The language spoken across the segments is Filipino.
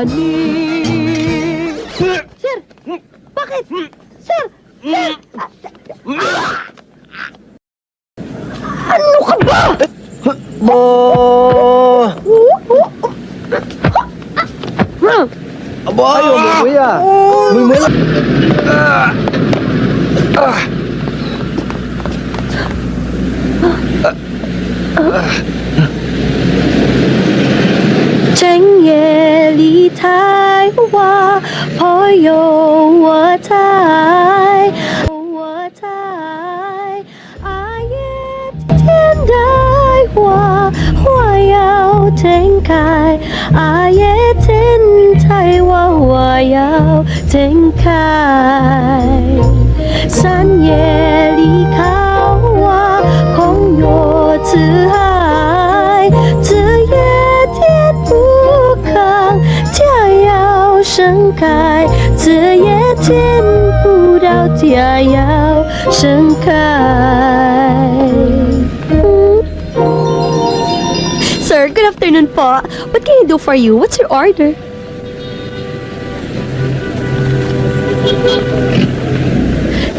Bataning. Sir! Bakit? Sir! Sir! Ano ka ba? Aba! Ayaw mo, kuya! Muy lang!正夜里太晚，朋友我在，啊夜天带花要盛开，啊夜天带花要盛开，山野里靠我朋友自爱，这夜天不康，家要盛开，这夜见不到家要盛开。Sir, good afternoon po. What can I do for you? What's your order?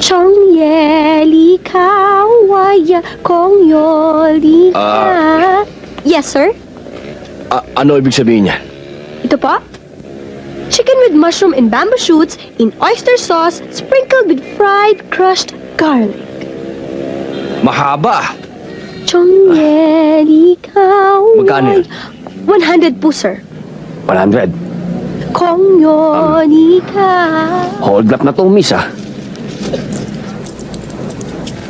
Chong ye li ka wa ya kong yo li ka. Yes, sir? Ano ibig sabihin niya? Ito po? Chicken with mushroom and bamboo shoots in oyster sauce sprinkled with fried crushed garlic. Mahaba! Chong ye li ka wa Magkano yan? 100 po, sir. 100. Kong yo li ka. Hold up na to, miss, ah.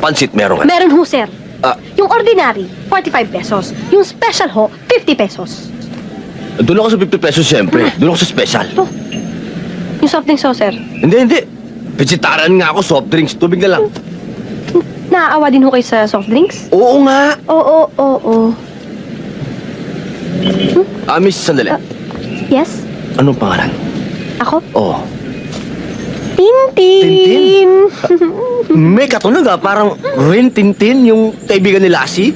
Pansit meron ka? Meron ho, sir. Ah. Yung ordinary, 45 pesos. Yung special ho, 50 pesos. Doon ako sa 50 pesos, siyempre. Doon ako sa special. Ito. Yung soft drinks ho, sir. Hindi. Vegetarian nga ako, soft drinks. Tubig na lang. Naaawa din ho kayo sa soft drinks? Oo nga. Oo. Miss, sandali. Yes? Anong pangalan? Ako? Oh. Tintin! May katunog, ah. Parang Rin Tintin, yung kaibigan ni Lassie.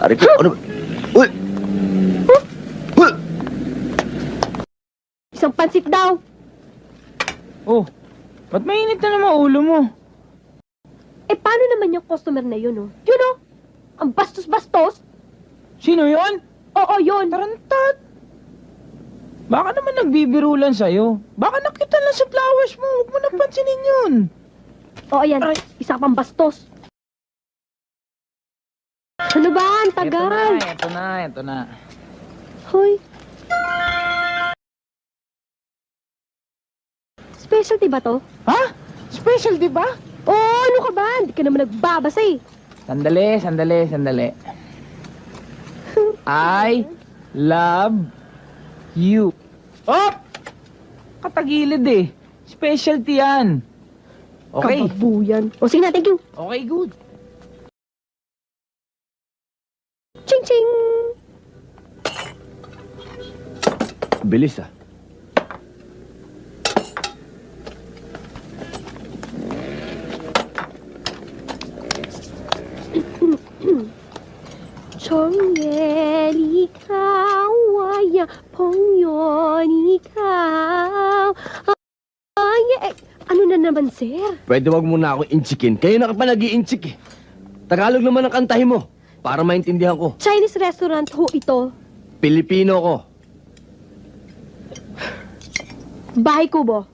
Ari ko, ano ba? Uy! Uy! Isang pansit daw. Oh, ba't mainit na naman ulo mo? Eh, paano naman yung customer na yun, oh? Yun, oh! Ang bastos-bastos! Sino yon? Oo, yun! Tarantat! Baka naman nagbibiro lang sa'yo. Baka nakita lang sa flowers mo. Huwag mo nang pansinin yun. Oo, yan. Ay. Isa pang bastos. Ano ba? Ang tagal! Ito na. Hoy. Specialty ba to? Ha? Special, di ba? Oo, ano ka ba? Hindi ka naman nagbabasa eh. Sandali. I love you. Oh! Katagilid eh. Specialty yan. Okay. Kababuyan. O sige na, thank you. Okay, good. Ching-ching! Bilis, ah. 청예리가 와야 봉연이가 ano na naman, sir? Pwede wag mo na ako inchikin. Kayo na ka pa nag-i-inchik, eh. Tagalog naman ang kantahin mo. Para maintindihan ko. Chinese restaurant ho ito. Pilipino ko. Bahay kubo.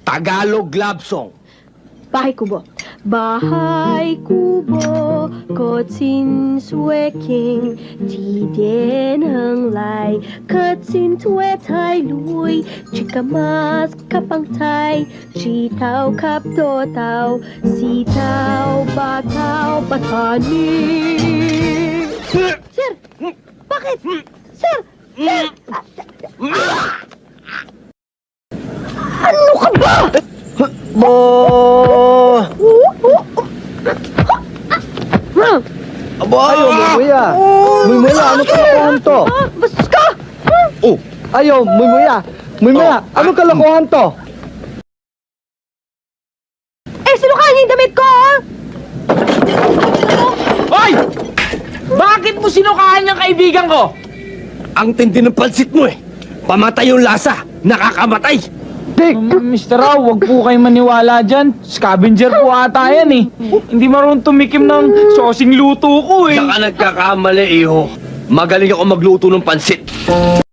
Tagalog love song. Bahay kubo. Bahay kubo, có xin xuê kinh, chỉ đến hằng lại, có xin thuê thái lui, chỉ cả mas cả bằng thái, chỉ thao khắp đô tàu, si thao ba thani. Sir! Bakit? Sir! Sir! Ano ka ba? Bo! Aba! Ayaw mo, kuya. Muymuya, ano kalokohan to? Bastos ka! Oh! Ayaw, muymuya. Muymuya, ano kalokohan to? Eh, sinukahan niya yung damit ko, ah! Hoy! Bakit mo mo sinukahan yung kaibigan ko? Ang tindi ng pansit mo eh. Pamatay yung lasa. Nakakamatay. Dick! Mr. Rao, wag po kayo maniwala dyan. Scavenger po ata yan eh. Hindi marunong tumikim ng sosing luto ko eh. Saka nagkakamali, iho. Magaling ako magluto ng pansit.